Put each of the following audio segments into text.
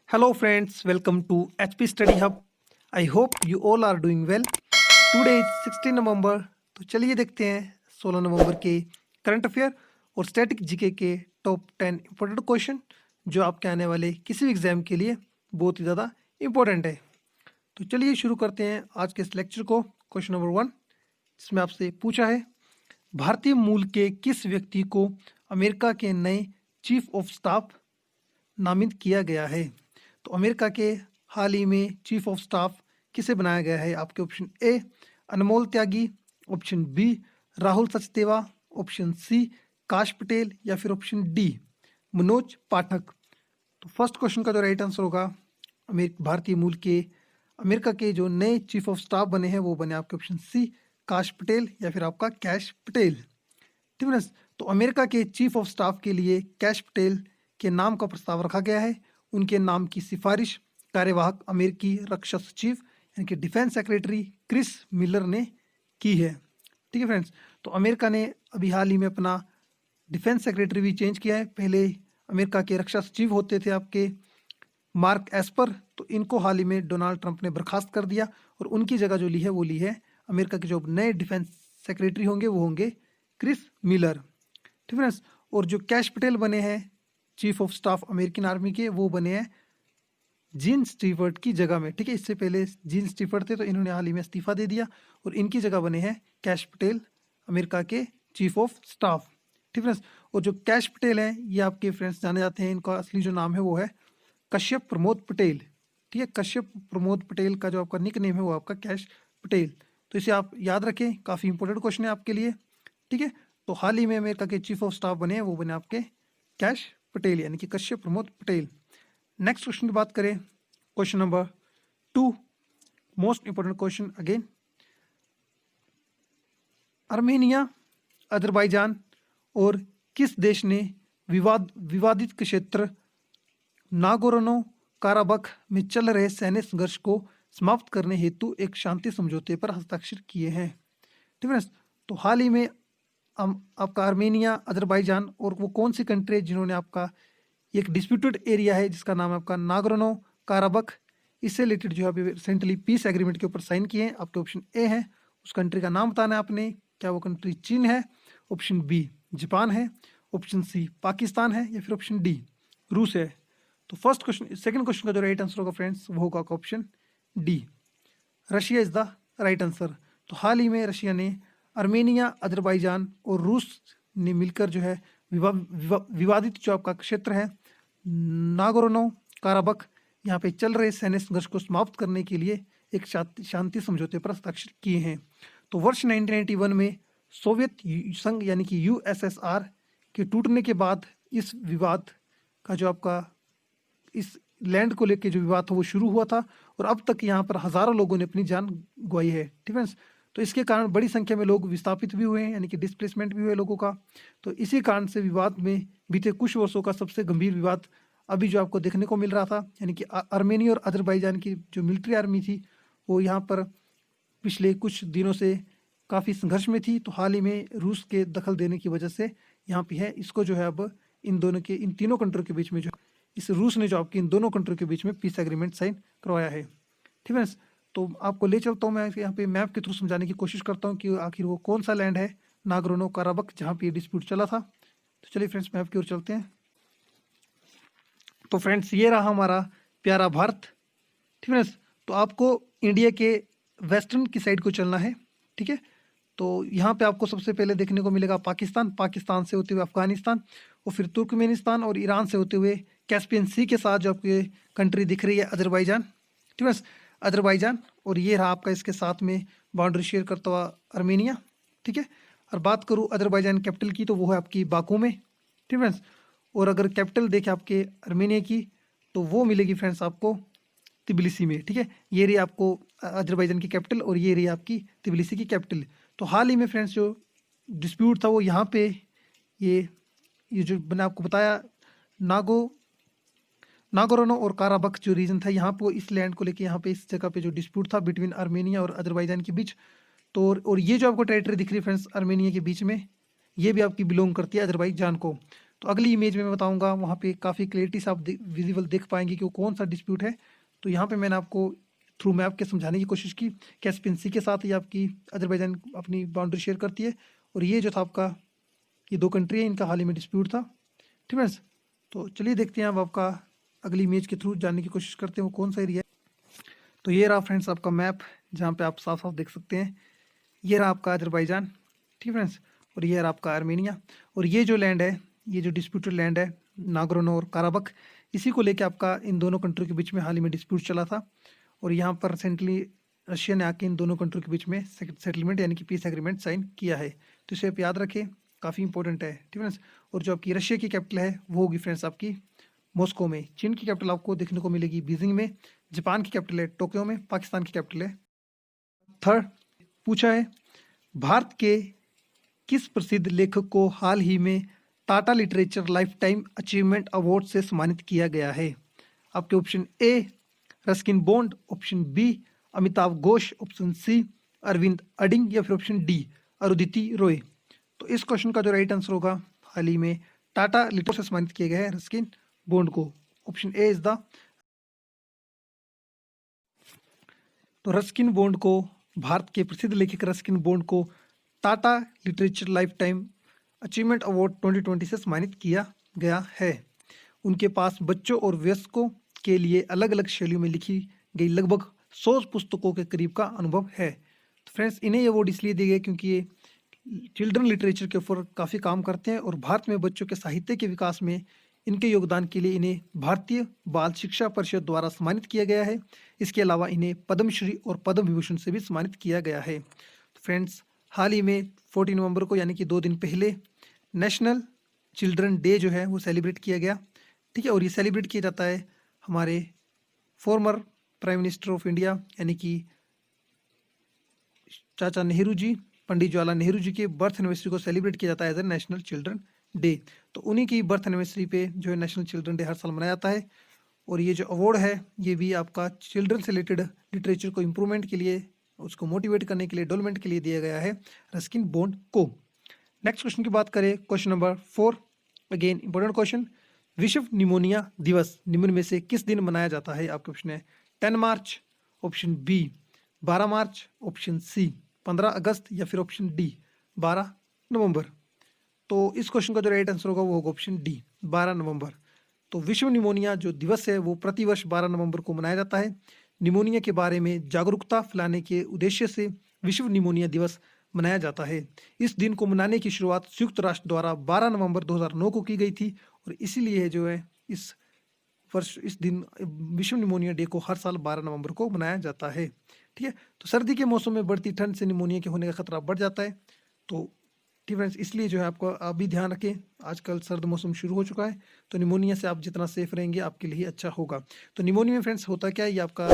Hello friends, welcome to HP Study Hub. I hope you all are doing well. Today is 16 नवंबर। तो चलिए देखते हैं 16 नवंबर के current affair और स्टैटिक जीके के टॉप 10 इंपॉर्टेंट क्वेश्चन जो आपके आने वाले किसी भी एग्जाम के लिए बहुत ही ज़्यादा इंपॉर्टेंट है। तो चलिए शुरू करते हैं आज के इस लेक्चर को। क्वेश्चन नंबर 1 जिसमें आपसे पूछा है, भारतीय मूल के किस व्यक्ति को अमेरिका के नए चीफ ऑफ स्टाफ नामित किया गया है? तो अमेरिका के हाल ही में चीफ ऑफ स्टाफ किसे बनाया गया है? आपके option A Anmol Tyagi, option B Rahul Sachdeva, option C Kash Patel या फिर ऑप्शन डी मनोज पाठक। तो फर्स्ट क्वेश्चन का जो राइट आंसर होगा, भारतीय मूल के अमेरिका के जो नए चीफ ऑफ स्टाफ बने हैं वो बने आपके ऑप्शन सी काश पटेल या फिर आपका कैश पटेल। ठीक है। तो अमेरिका के चीफ ऑफ स्टाफ के लिए कैश पटेल के नाम का प्रस्ताव रखा गया है। उनके नाम की सिफारिश कार्यवाहक अमेरिकी रक्षा सचिव यानी कि डिफेंस सेक्रेटरी क्रिस मिलर ने की है। ठीक है फ्रेंड्स। तो अमेरिका ने अभी हाल ही में अपना डिफेंस सेक्रेटरी भी चेंज किया है। पहले अमेरिका के रक्षा सचिव होते थे आपके मार्क एस्पर, तो इनको हाल ही में डोनाल्ड ट्रंप ने बर्खास्त कर दिया और उनकी जगह जो ली है वो ली है अमेरिका के जो नए डिफेंस सेक्रेटरी होंगे वो होंगे क्रिस मिलर। ठीक है फ्रेंड्स। और जो कैश पटेल बने हैं chief of staff American army के, वो बने हैं जीन स्टीफर्ड की जगह में। ठीक है। इससे पहले जीन स्टीफर्ड थे तो इन्होंने हाल ही में इस्तीफा दे दिया और इनकी जगह बने हैं कैश पटेल अमेरिका के चीफ ऑफ स्टाफ। ठीक है। और जो कैश पटेल हैं ये आपके फ्रेंड्स जाने जाते हैं, इनका असली जो नाम है वो है कश्यप प्रमोद पटेल। ठीक है। कश्यप प्रमोद पटेल का जो आपका निक नेम है वो आपका कैश पटेल। तो इसे आप याद रखें, काफ़ी इंपॉर्टेंट क्वेश्चन है आपके लिए। ठीक है। तो हाल ही में अमेरिका के चीफ ऑफ स्टाफ बने हैं वो बने आपके कैश पटेल यानी कि कश्यप प्रमोद पटेल। नेक्स्ट क्वेश्चन की बात करें, question number 2 most important question again. Armenia, Azerbaijan और किस देश ने विवादित क्षेत्र नागोर्नो काराबख में चल रहे सैन्य संघर्ष को समाप्त करने हेतु एक शांति समझौते पर हस्ताक्षर किए हैं? ठीक है। तो हाल ही में आपका आर्मेनिया, अजरबैजान और वो कौन सी कंट्री है जिन्होंने आपका एक डिस्प्यूटेड एरिया है जिसका नाम है आपका नागोर्नो काराबख, इससे रिलेटेड जो है अभी रिसेंटली पीस एग्रीमेंट के ऊपर साइन किए हैं। आपके ऑप्शन ए है, उस कंट्री का नाम बताना है आपने। क्या वो कंट्री चीन है, ऑप्शन बी जापान है, ऑप्शन सी पाकिस्तान है या फिर ऑप्शन डी रूस है? तो फर्स्ट क्वेश्चन, सेकंड क्वेश्चन का जो राइट आंसर होगा फ्रेंड्स वो होगा option D, Russia is the right answer. तो हाल ही में रशिया ने आर्मेनिया, अजरबैजान और रूस ने मिलकर जो है विवादित जो आपका क्षेत्र है नागोर्नो काराबख, यहाँ पे चल रहे सैन्य संघर्ष को समाप्त करने के लिए एक शांति समझौते पर हस्ताक्षर किए हैं। तो वर्ष 1991 में सोवियत संघ यानी कि यूएसएसआर के टूटने के बाद इस विवाद का जो आपका इस लैंड को लेकर जो विवाद था वो शुरू हुआ था और अब तक यहाँ पर हजारों लोगों ने अपनी जान गंवाई है। ठीक है। तो इसके कारण बड़ी संख्या में लोग विस्थापित भी हुए हैं यानी कि डिस्प्लेसमेंट भी हुए लोगों का। तो इसी कारण से विवाद में बीते कुछ वर्षों का सबसे गंभीर विवाद अभी जो आपको देखने को मिल रहा था, यानी कि आर्मेनिया और अजरबैजान की जो मिलिट्री आर्मी थी वो यहाँ पर पिछले कुछ दिनों से काफ़ी संघर्ष में थी। तो हाल ही में रूस के दखल देने की वजह से यहाँ पे है, इसको जो है अब इन तीनों कंट्रियों के बीच में जो इस रूस ने जो आपकी इन दोनों कंट्रियों के बीच में पीस एग्रीमेंट साइन करवाया है। ठीक है। तो आपको ले चलता हूँ मैं यहाँ पे मैप के थ्रू समझाने की कोशिश करता हूँ कि आखिर वो कौन सा लैंड है नागोर्नो काराबख जहाँ पे डिस्प्यूट चला था। तो चलिए फ्रेंड्स मैप की ओर चलते हैं। तो फ्रेंड्स ये रहा हमारा प्यारा भारत। ठीक है। तो आपको इंडिया के वेस्टर्न की साइड को चलना है। ठीक है। तो यहाँ पे आपको सबसे पहले देखने को मिलेगा पाकिस्तान, पाकिस्तान से होते हुए अफगानिस्तान और फिर तुर्कमेनिस्तान और ईरान से होते हुए कैस्पियन सी के साथ जो आपकी कंट्री दिख रही है अजरबैजान। ठीक है। अजरबैजान और ये रहा आपका इसके साथ में बाउंड्री शेयर करता हुआ आर्मेनिया। ठीक है। और बात करूँ अजरबैजान कैपिटल की तो वो है आपकी बाकू में। ठीक है। और अगर कैपिटल देखें आपके आर्मेनिया की तो वो मिलेगी फ्रेंड्स आपको तिबिलिसी में। ठीक है। ये रही आपको अजरबैजान की कैपिटल और ये रही आपकी तिबिलिसी की कैपिटल। तो हाल ही में फ्रेंड्स जो डिस्प्यूट था वो यहाँ पे ये जो मैंने आपको बताया नागोर्नो और काराबख जो रीजन था यहाँ पे इस लैंड को लेके यहाँ पे इस जगह पे जो डिस्प्यूट था बिटवीन आर्मेनिया और अजरबैजान के बीच। तो और ये जो आपको टेरिटरी दिख रही है फ्रेंड्स आर्मेनिया के बीच में, ये भी आपकी बिलोंग करती है अजरबैजान को। तो अगली इमेज में मैं बताऊंगा, वहाँ पे काफ़ी क्लियरिटी से आप विजिबल देख पाएंगे कि वो कौन सा डिस्प्यूट है। तो यहाँ पे मैंने आपको थ्रू मैप के समझाने की कोशिश की। कैस्पियन सी के साथ ही आपकी अजरबैजान अपनी बाउंड्री शेयर करती है, और ये जो था आपका, ये दो कंट्री है, इनका हाल ही में डिस्प्यूट था। ठीक है, तो चलिए देखते हैं अब आपका अगली इमेज के थ्रू जानने की कोशिश करते हैं वो कौन सा एरिया है। तो ये रहा फ्रेंड्स आपका मैप, जहाँ पे आप साफ साफ देख सकते हैं, ये रहा आपका अजरबैजान। ठीक है फ्रेंड्स, और ये रहा आपका आर्मेनिया। और ये जो लैंड है, ये जो डिस्प्यूटेड लैंड है, नागोर्नो और काराबख, इसी को लेकर आपका इन दोनों कंट्री के बीच में हाल ही में डिस्प्यूट चला था। और यहाँ पर रिसेंटली रशिया ने आके इन दोनों कंट्री के बीच में सेटलमेंट यानी कि पीस एग्रीमेंट साइन किया है। तो इसे आप याद रखें, काफ़ी इंपॉर्टेंट है। ठीक है फ्रेंड्स, और जो आपकी रशिया की कैपिटल है वो होगी फ्रेंड्स आपकी मॉस्को में। चीन की कैपिटल आपको देखने को मिलेगी बीजिंग में। जापान की कैपिटल है टोक्यो में। पाकिस्तान की कैपिटल है। थर्ड पूछा है, भारत के किस प्रसिद्ध लेखक को हाल ही में Tata literature lifetime achievement award से सम्मानित किया गया है? आपके option A Ruskin Bond, option B Amitabh Ghosh, option C Arvind Adiga, या फिर ऑप्शन डी अरुदिति रॉय। तो इस क्वेश्चन का जो राइट आंसर होगा, हाल ही में टाटा लिटरेचर से सम्मानित किया गया है रस्किन बॉन्ड को। ऑप्शन ए इज द, तो रस्किन बॉन्ड को, भारत के प्रसिद्ध लेखक रस्किन बॉन्ड को Tata literature lifetime achievement award 2020 से सम्मानित किया गया है। उनके पास बच्चों और वयस्कों के लिए अलग अलग शैलियों में लिखी गई लगभग 100 पुस्तकों के करीब का अनुभव है। तो फ्रेंड्स, इन्हें ये अवार्ड इसलिए दिए गए क्योंकि ये चिल्ड्रन लिटरेचर के ऊपर काफ़ी काम करते हैं, और भारत में बच्चों के साहित्य के विकास में इनके योगदान के लिए इन्हें भारतीय बाल शिक्षा परिषद द्वारा सम्मानित किया गया है। इसके अलावा इन्हें पद्मश्री और पद्म विभूषण से भी सम्मानित किया गया है। तो फ्रेंड्स, हाल ही में 14 नवंबर को, यानी कि 2 दिन पहले, नेशनल चिल्ड्रन डे जो है वो सेलिब्रेट किया गया। ठीक है, और ये सेलिब्रेट किया जाता है हमारे former prime minister of India यानी कि चाचा नेहरू जी, पंडित जवाहरलाल नेहरू जी के बर्थ एनिवर्सरी को सेलिब्रेट किया जाता है as a national children day. तो उन्हीं की बर्थ एनिवर्सरी पे जो है नेशनल चिल्ड्रन डे हर साल मनाया जाता है। और ये जो अवार्ड है ये भी आपका चिल्ड्रन से रिलेटेड लिटरेचर को इम्प्रूवमेंट के लिए, उसको मोटिवेट करने के लिए, डेवलपमेंट के लिए दिया गया है रस्किन बॉन्ड को। नेक्स्ट क्वेश्चन की बात करें, question number 4, again important question. विश्व निमोनिया दिवस निम्न में से किस दिन मनाया जाता है? आपके ऑप्शन है 10 मार्च, ऑप्शन बी 12 मार्च, ऑप्शन सी 15 अगस्त, या फिर ऑप्शन डी 12 नवंबर। तो इस क्वेश्चन का जो राइट आंसर होगा वो होगा ऑप्शन डी 12 नवंबर। तो विश्व निमोनिया जो दिवस है वो प्रतिवर्ष 12 नवंबर को मनाया जाता है। निमोनिया के बारे में जागरूकता फैलाने के उद्देश्य से विश्व निमोनिया दिवस मनाया जाता है। इस दिन को मनाने की शुरुआत संयुक्त राष्ट्र द्वारा 12 नवंबर 2009 को की गई थी, और इसीलिए जो है इस वर्ष इस दिन विश्व निमोनिया डे को हर साल 12 नवंबर को मनाया जाता है। ठीक है, तो सर्दी के मौसम में बढ़ती ठंड से निमोनिया के होने का खतरा बढ़ जाता है। तो ठीक फ्रेंड्स, इसलिए जो है आपको आप भी ध्यान रखें, आजकल सर्द मौसम शुरू हो चुका है, तो निमोनिया से आप जितना सेफ रहेंगे आपके लिए अच्छा होगा। तो निमोनिया में फ्रेंड्स होता क्या है, ये आपका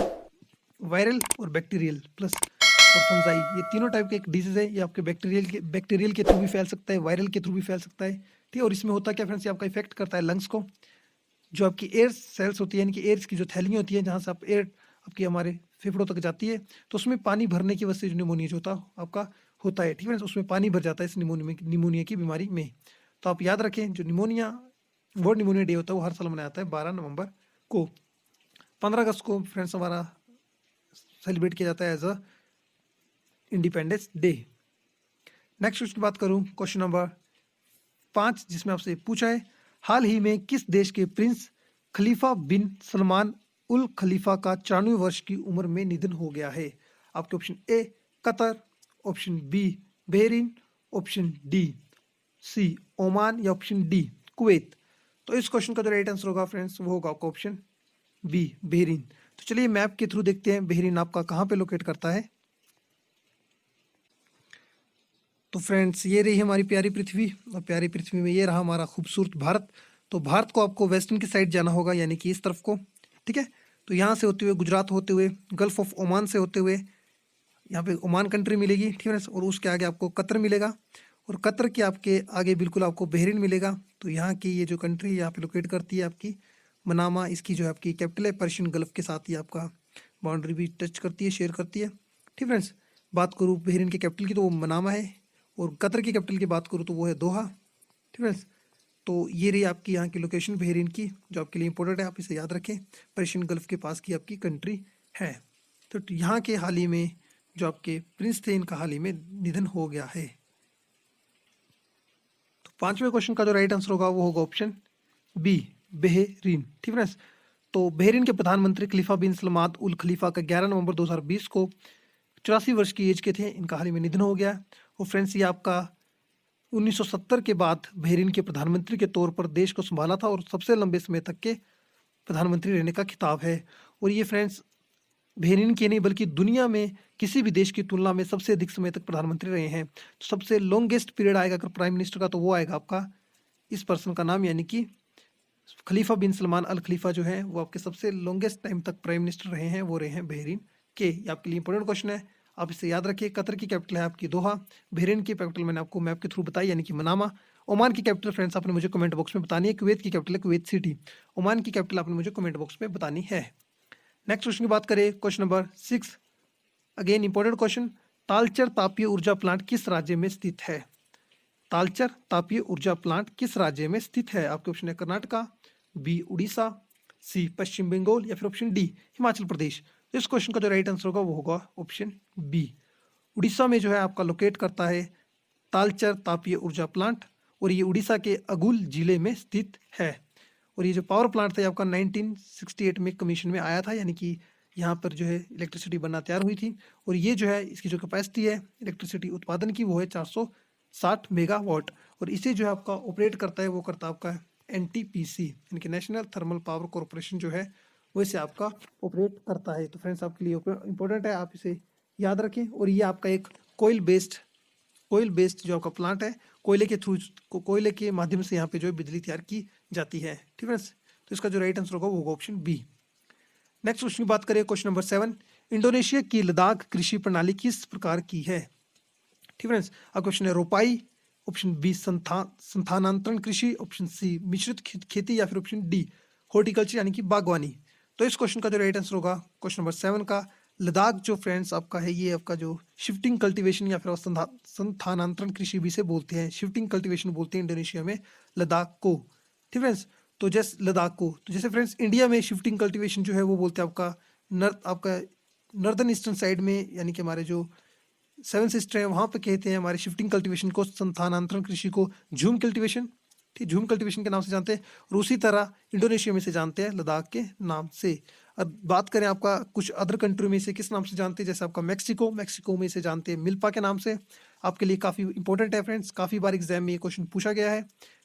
वायरल और बैक्टीरियल प्लस और फंजाई, ये तीनों टाइप के एक डिजीज है। ये आपके बैक्टीरियल के थ्रू भी फैल सकता है, वायरल के थ्रू भी फैल सकता है। ठीक है, और इसमें होता क्या फ्रेंड्स, ये आपका इफेक्ट करता है लंग्स को। जो आपकी एयर सेल्स होती है, यानी कि एयर की जो थैलियाँ होती है जहाँ से आप एयर आपकी हमारे फेफड़ों तक जाती है, तो उसमें पानी भरने की वजह से जो निमोनिया जो आपका होता है, ठीक है, उसमें पानी भर जाता है इस निमोनिया की बीमारी में। तो आप याद रखें, जो वर्ल्ड निमोनिया डे होता है वो हर साल मनाया जाता है 12 नवंबर को। 15 अगस्त को फ्रेंड्स हमारा सेलिब्रेट किया जाता है as a independence day. Next उसकी बात करूं, क्वेश्चन नंबर 5, जिसमें आपसे पूछा है, हाल ही में किस देश के प्रिंस खलीफा बिन सलमान उल खलीफा का 94 वर्ष की उम्र में निधन हो गया है? आपके option A Qatar, option B Bahrain, option D C Oman, या ऑप्शन डी कुवैत। तो इस क्वेश्चन का जो राइट आंसर होगा फ्रेंड्स वो होगा आपका ऑप्शन बी बहरीन। तो चलिए मैप के थ्रू देखते हैं बहरीन आपका कहाँ पे लोकेट करता है। तो फ्रेंड्स, ये रही हमारी प्यारी पृथ्वी, और प्यारी पृथ्वी में ये रहा हमारा खूबसूरत भारत। तो भारत को आपको वेस्टर्न की साइड जाना होगा, यानी कि इस तरफ को। ठीक है, तो यहाँ से होते हुए गुजरात होते हुए गल्फ ऑफ ओमान से होते हुए यहाँ पे ओमान कंट्री मिलेगी। ठीक है, और उसके आगे आपको कतर मिलेगा, और कतर के आपके आगे बिल्कुल आपको बहरीन मिलेगा। तो यहाँ की ये जो कंट्री यहाँ पे लोकेट करती है आपकी मनामा, इसकी जो है आपकी कैपिटल है, पर्शियन गल्फ के साथ ही आपका बाउंड्री भी टच करती है, शेयर करती है। ठीक फ्रेंड्स, बात करूँ बहरीन के कैपिटल की तो वो मनामा है, और कतर की कैपिटल की बात करूँ तो वो है दोहा। ठीक फ्रेंड्स, तो ये रही आपकी यहाँ की लोकेशन बहरीन की, जो आपके लिए इंपॉर्टेंट है, आप इसे याद रखें। पर्शियन गल्फ के पास की आपकी कंट्री है। तो यहाँ के हाल ही में जो आपके प्रिंस थे, इनका हाल ही में निधन हो गया है। तो पांचवें क्वेश्चन का जो राइट आंसर होगा वो होगा ऑप्शन बी, बहरीन। ठीक है। तो बहरीन के प्रधानमंत्री खलीफा बिन सलमान उल खलीफा का 11 नवंबर 2020 को 84 वर्ष की एज के थे, इनका हाल ही में निधन हो गया। और फ्रेंड्स, ये आपका 1970 के बाद बहरीन के प्रधानमंत्री के तौर पर देश को संभाला था और सबसे लंबे समय तक के प्रधानमंत्री रहने का खिताब है। और ये फ्रेंड्स बहरीन के नहीं बल्कि दुनिया में किसी भी देश की तुलना में सबसे अधिक समय तक प्रधानमंत्री रहे हैं। तो सबसे लॉन्गेस्ट पीरियड आएगा अगर प्राइम मिनिस्टर का, तो वो आएगा आपका इस पर्सन का नाम, यानी कि खलीफा बिन सलमान अल खलीफा जो है वो आपके सबसे लॉन्गेस्ट टाइम तक प्राइम मिनिस्टर रहे हैं, वो रहे हैं बहरीन के। ये आपके लिए इंपॉर्टेंट क्वेश्चन है, आप इसे याद रखिए। कतर की कैपिटल है आपकी दोहा। बहरीन की कैपिटल मैंने आपको मैप के थ्रू बताई, यानी कि मनामा। ओमान की कैपिटल फ्रेंड्स आपने मुझे कमेंट बॉक्स में बतानी है। कुवैत की कैपिटल है कुवैत सिटी। ओमान की कैपिटल आपने मुझे कमेंट बॉक्स में बतानी है। नेक्स्ट क्वेश्चन की बात करें, question number 6, again important question. Talcher तापीय ऊर्जा प्लांट किस राज्य में स्थित है? तालचर तापीय ऊर्जा प्लांट किस राज्य में स्थित है? आपके ऑप्शन है कर्नाटका, बी उड़ीसा, सी पश्चिम बंगाल या फिर ऑप्शन डी हिमाचल प्रदेश। तो इस क्वेश्चन का जो राइट आंसर होगा वो होगा ऑप्शन बी, उड़ीसा में जो है आपका लोकेट करता है तालचर तापीय ऊर्जा प्लांट, और ये उड़ीसा के अगुल जिले में स्थित है। और ये जो पावर प्लांट था आपका 1968 में कमीशन में आया था, यानी कि यहाँ पर जो है इलेक्ट्रिसिटी बनना तैयार हुई थी। और ये जो है इसकी जो कैपेसिटी है इलेक्ट्रिसिटी उत्पादन की वो है 460 मेगावाट। और इसे जो है आपका ऑपरेट करता है वो करता है आपका NTPC, यानी कि नेशनल थर्मल पावर कॉरपोरेशन जो है वो इसे आपका ऑपरेट करता है। तो फ्रेंड्स आपके लिए इंपॉर्टेंट है, आप इसे याद रखें। और ये आपका एक कोयल बेस्ड जो आपका प्लांट है, कोयले के थ्रू, कोयले के माध्यम से यहाँ पे जो है बिजली तैयार की जाती है। ठीक है। तो इसका जो राइट आंसर होगा वो होगा ऑप्शन बी। नेक्स्ट क्वेश्चन की बात करें, क्वेश्चन नंबर 7, इंडोनेशिया की लद्दाख कृषि प्रणाली किस प्रकार की है? ठीक है। आपका क्वेश्चन है रोपाई, ऑप्शन बी संथानांतरण कृषि, ऑप्शन सी मिश्रित खेती या फिर ऑप्शन डी हॉर्टिकल्चर यानी कि बागवानी। तो इस क्वेश्चन का जो राइट आंसर होगा क्वेश्चन नंबर 7 का, लद्दाख जो फ्रेंड्स आपका है ये आपका जो शिफ्टिंग कल्टीवेशन या फिर संथानांतरण कृषि भी से बोलते हैं, शिफ्टिंग कल्टीवेशन बोलते हैं इंडोनेशिया में लद्दाख को। ठीक है फ्रेंड्स। तो जैसे लद्दाख को, तो जैसे फ्रेंड्स इंडिया में शिफ्टिंग कल्टीवेशन जो है वो बोलते हैं आपका नॉर्दर्न ईस्टर्न साइड में, यानी कि हमारे जो 7 सिस्टर है वहाँ पे कहते हैं हमारे शिफ्टिंग कल्टीवेशन को, संथानांतरण कृषि को झूम कल्टीवेशन, ठीक, झूम कल्टीवेशन के नाम से जानते हैं। और उसी तरह इंडोनेशिया में से जानते हैं लद्दाख के नाम से। अब बात करें आपका कुछ अदर कंट्री में से किस नाम से जानते हैं, जैसे आपका मैक्सिको में से जानते हैं मिल्पा के नाम से। आपके लिए काफ़ी इंपॉर्टेंट है फ्रेंड्स, काफ़ी बार एग्जाम में ये क्वेश्चन पूछा गया है।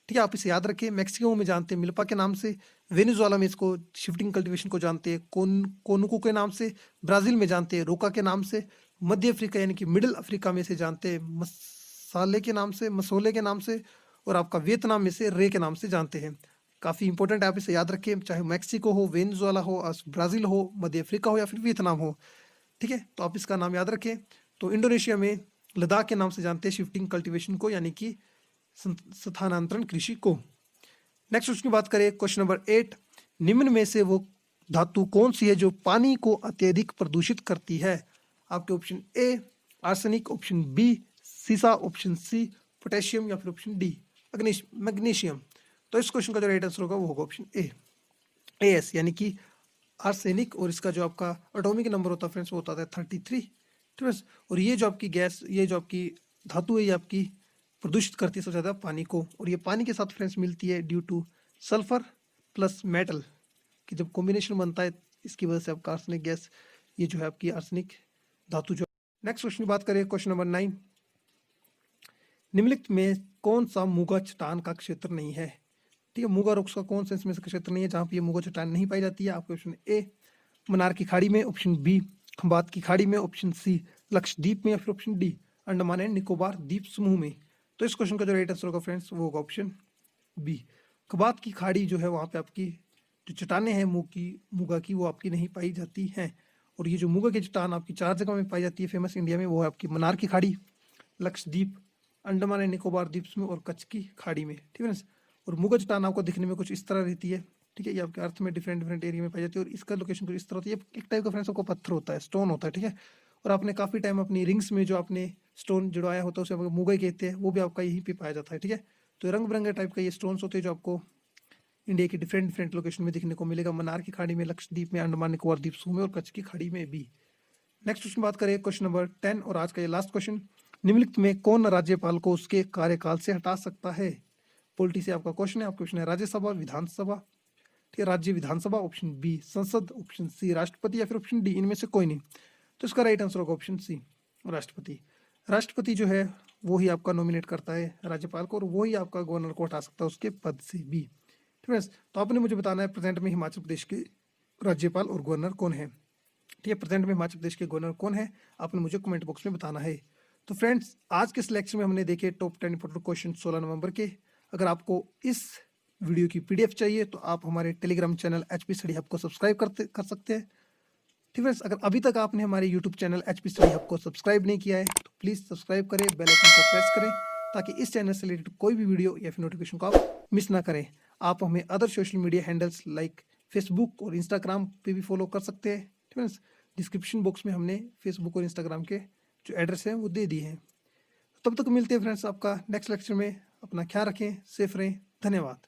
ठीक है, आप इसे याद रखें। मैक्सिको में जानते हैं मिल्पा के नाम से, वेनेजुएला में इसको शिफ्टिंग कल्टीवेशन को जानते हैं कोनुको के नाम से, ब्राज़ील में जानते हैं रोका के नाम से, मध्य अफ्रीका यानी कि मिडिल अफ्रीका में से जानते हैं मसाले के नाम से, और आपका वियतनाम में से रे के नाम से जानते हैं। काफ़ी इंपॉर्टेंट है, आप इसे याद रखें, चाहे मैक्सिको हो, वेनेजुएला हो, ब्राज़ील हो, मध्य अफ्रीका हो या फिर वियतनाम हो। ठीक है, तो आप इसका नाम याद रखें। तो इंडोनेशिया में लद्दाख के नाम से जानते हैं शिफ्टिंग कल्टीवेशन को, यानी कि स्थानांतरण कृषि को। नेक्स्ट क्वेश्चन की बात करें, क्वेश्चन नंबर 8, निम्न में से वो धातु कौन सी है जो पानी को अत्यधिक प्रदूषित करती है? आपके option A arsenic, option B सीसा, ऑप्शन सी पोटेशियम या फिर ऑप्शन डी मैग्नीशियम। तो इस क्वेश्चन का जो राइट आंसर होगा वो होगा ऑप्शन ए AS, यानी कि आर्सेनिक। और इसका जो आपका एटॉमिक नंबर होता है फ्रेंड्स वो होता है 33। ठीक है। और ये जो आपकी गैस, ये जो आपकी धातु है, ये आपकी प्रदूषित करती है सबसे ज़्यादा पानी को। और ये पानी के साथ फ्रेंड्स मिलती है due two sulphur plus metal की जब कॉम्बिनेशन बनता है, इसकी वजह से आपका आर्सेनिक गैस, ये जो है आपकी आर्सेनिक धातु जो। नेक्स्ट क्वेश्चन की बात करें, क्वेश्चन नंबर 9, निम्नलिखित में कौन सा मूगा चट्टान का क्षेत्र नहीं है? ठीक है, मूगा रॉक्स का कौन सा इसमें से क्षेत्र नहीं है जहाँ पे ये मूगा चट्टान नहीं पाई जाती है? आपके ऑप्शन ए मन्नार की खाड़ी में, ऑप्शन बी खंबात की खाड़ी में, ऑप्शन सी लक्षद्वीप में या फिर option D Andaman and Nicobar द्वीप समूह में। तो इस क्वेश्चन का जो राइट आंसर होगा फ्रेंड्स वो होगा ऑप्शन बी खंबात की खाड़ी जो है वहाँ पे आपकी जो चट्टानें हैं मूगा की वो आपकी नहीं पाई जाती हैं। और ये जो मूगा की चट्टान आपकी 4 जगह में पाई जाती है फेमस इंडिया में, वो है आपकी मन्नार की खाड़ी, लक्षद्वीप, अंडमान एंड निकोबार द्वीप समूह और कच्छ की खाड़ी में। ठीक है ना। और मूगा चट्टान आपको दिखने में कुछ इस तरह रहती है। ठीक है, ये आपके अर्थ में डिफरेंट एरिया में पाई जाती है। और इसका लोकेशन कुछ इस तरह होती है, एक टाइप का फ्रेंड्स आपको पत्थर होता है, स्टोन होता है। ठीक है, और आपने काफ़ी टाइम अपनी रिंग्स में जो आपने स्टोन जुड़वाया होता है उसे मूगा ही कहते हैं, वो भी आपका यहीं पे पाया जाता है। ठीक है, तो रंग बिरंगे टाइप का ये स्टोन्स होते हैं जो आपको इंडिया की डिफरेंट डिफरेंट लोकेशन में देखने को मिलेगा, मन्नार की खाड़ी में, लक्षद्वीप में, अंडमान निकोबार द्वीप समूह में और कच्छ की खाड़ी में भी। नेक्स्ट क्वेश्चन बात करें, क्वेश्चन नंबर 10 और आज का ये लास्ट क्वेश्चन। निम्नलिखित में कौन राज्यपाल को उसके कार्यकाल से हटा सकता है? पॉलिटी से आपका क्वेश्चन है। आपका क्वेश्चन है राज्यसभा, विधानसभा, ठीक है, राज्य विधानसभा, ऑप्शन बी संसद, ऑप्शन सी राष्ट्रपति या फिर ऑप्शन डी इनमें से कोई नहीं। तो इसका राइट आंसर होगा ऑप्शन सी राष्ट्रपति। राष्ट्रपति जो है वो ही आपका नॉमिनेट करता है राज्यपाल को और वो ही आपका गवर्नर को हटा सकता है उसके पद से भी। ठीक है, तो आपने मुझे बताना है प्रेजेंट में हिमाचल प्रदेश के राज्यपाल और गवर्नर कौन है। ठीक है, प्रेजेंट में हिमाचल प्रदेश के गवर्नर कौन है आपने मुझे कमेंट बॉक्स में बताना है। तो फ्रेंड्स, आज के इस लेक्चर में हमने देखे टॉप 10 इंपॉर्टेंट क्वेश्चन 16 नवंबर के। अगर आपको इस वीडियो की पीडीएफ चाहिए तो आप हमारे Telegram channel HP study hub को सब्सक्राइब कर सकते हैं। ठीक है, अगर अभी तक आपने हमारे YouTube channel HP study hub को सब्सक्राइब नहीं किया है तो प्लीज़ सब्सक्राइब करें, बेल आइकन को प्रेस करें ताकि इस चैनल से रिलेटेड कोई भी वीडियो या फिर नोटिफिकेशन को आप मिस ना करें। आप हमें other social media handles like Facebook और इंस्टाग्राम पे भी फॉलो कर सकते हैं। ठीक है, डिस्क्रिप्शन बॉक्स में हमने फेसबुक और इंस्टाग्राम के जो एड्रेस हैं वो दे दिए हैं। तब तक मिलते हैं फ्रेंड्स आपका नेक्स्ट लेक्चर में। अपना ख्याल रखें, सेफ रहें, धन्यवाद।